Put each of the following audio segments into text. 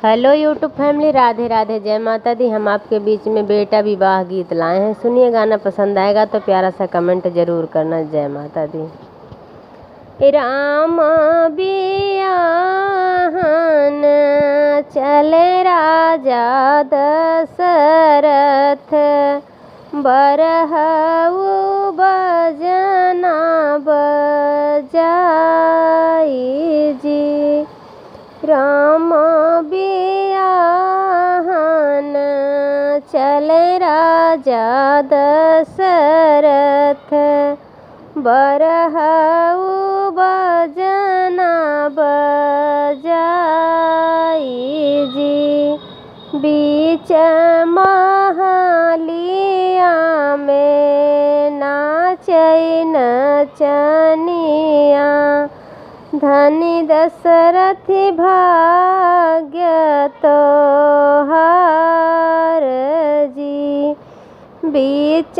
Hello YouTube family, Radhe Radhe, जय माता दी। हम आपके बीच में बेटा विवाह गीत लाए हैं। सुनिए, गाना पसंद आएगा तो प्यारा सा कमेंट जरूर करना। जय माता दी। राम बियाहन चले राजा दशरथ, बरहउ बजना बजाई जी। राम बियाहन चले राजा दशरथ, बरहउ बजना बजाई जी। बीच महलिया में नाचै नचनिया, धनी दशरथ भाग्य तोहार जी। बीच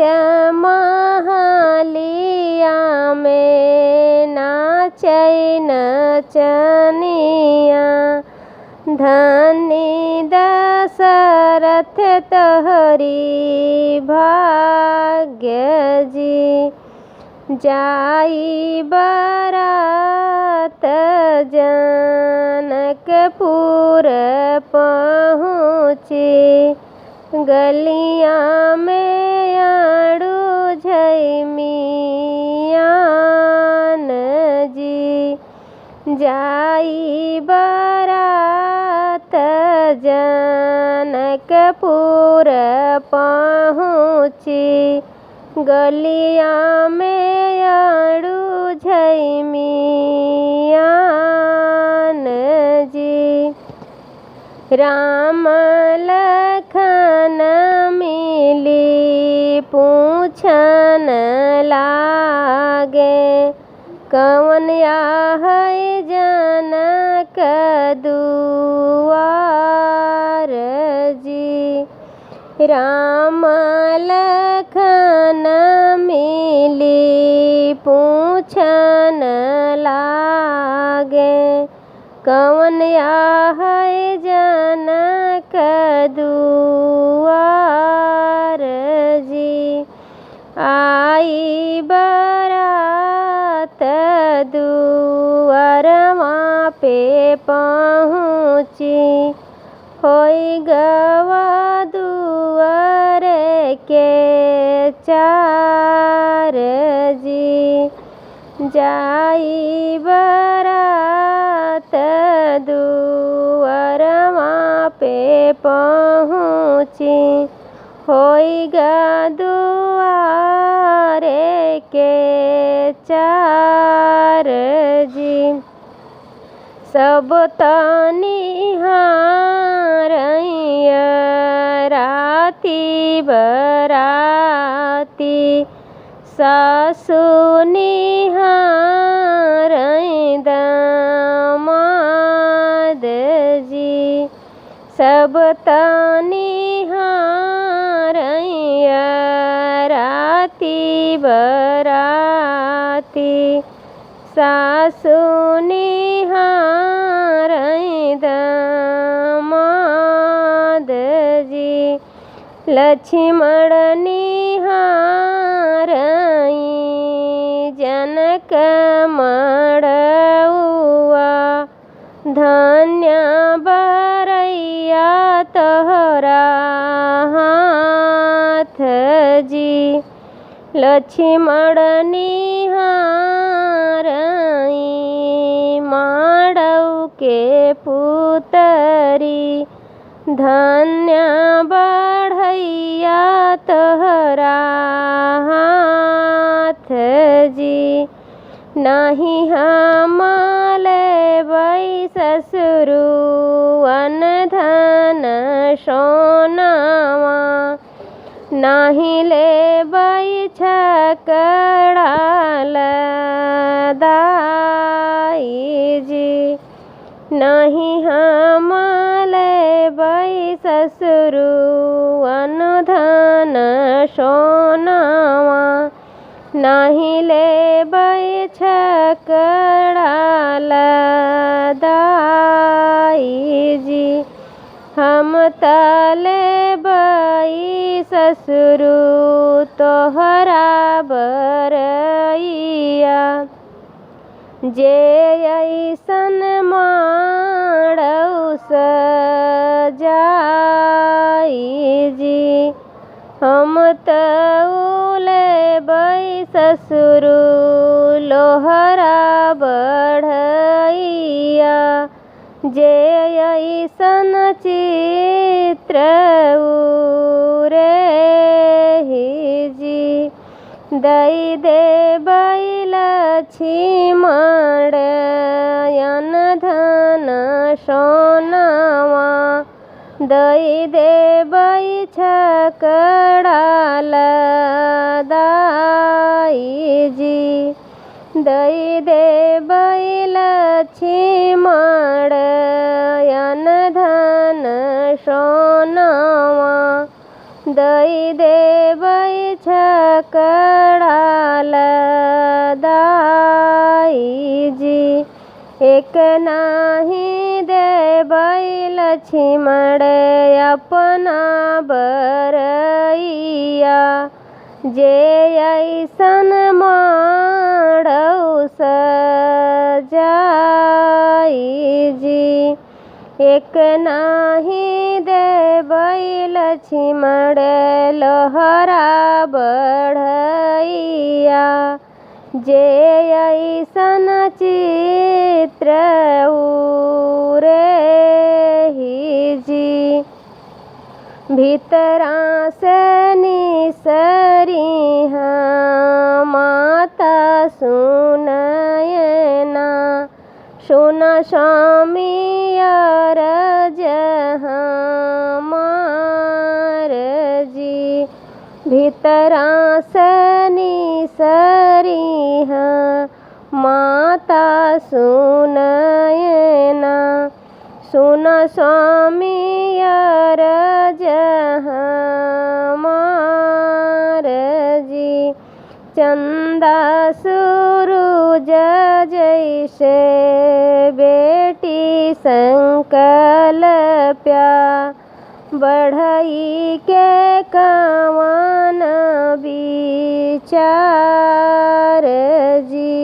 महलिया में नाचै नचनिया, धनी दशरथ तोहरी भाग्य जी। जाई बारात जनकपुर पहुँची, गलियाँ में आड़ू झैमियान जी। जाई बारात जनकपुर पहुँची, गलियाँ में आड़ू झैमियान जी। राम लखन मिली पूछन लागे, कौन है जनक दुआर जी। राम लखन मिली पूछन लागे, कौन है जनक दुआर जी। आई बारात दुआरमा पे पहुँची, होई गवा दुआर के चार जी। जाई बारात दुआरमा पे पहुँची, होई गा दुआर के चार जी। सब तनिहारैया राती बराती, सासु निहारै दामाद जी। सब तनिहारैया राती बराती, सासु निहारै दामाद जी। लक्ष्मण निहारै जनक मड़उआ, धन्य बरैया तोहरा हाथ जी। लक्ष्मण निहारै माड़ऊ के पुतरी, धन्य बढ़ैया तोहरा हाथ जी। नहीं हम लेबै ससुरुअन धन सोनावा, नहीं लेबै छकड़ा लदाई जी। नहीं हम लेबै ससुरुअन धन सोनावा, नहीं लेबै छकड़ा लदाई जी। हम तले बई ससुरु तोहरा बरैया जे ऐसन माड़ऊ सजाई जी हम तउले बई ससुरु लोहरा बढ़ैया जे ऐसन चित्र रे जी दई दे लक्ष्मण यन धन सोनावा दई दे छकड़ाल दाई जी दई दे लक्ष्मण यन धन सोनावा दई दे छकड़ाल दाई जी एक नाही दे लक्ष्मण अपना बरैया जे ऐसन माड़ऊ सजाई जी एक नाही दे लक्ष्मण लोहरा बढ़ैया जे ऐसन चित्र रे जी भीतरा से निसरी माता सुनयना सुन स्वामी अरज हमार जी भीतरा से निसरी माता सुनयना सुन स्वामी अरज हमार जी चंदा सूरज जैसे बेटी संकल्प्या बढ़ई के कवन विचार जी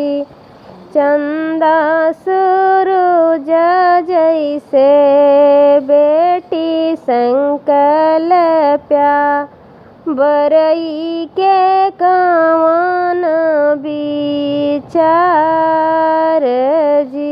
चंदा सूरज जैसे बेटी संकल्प्या बरई के कवन विचार जी।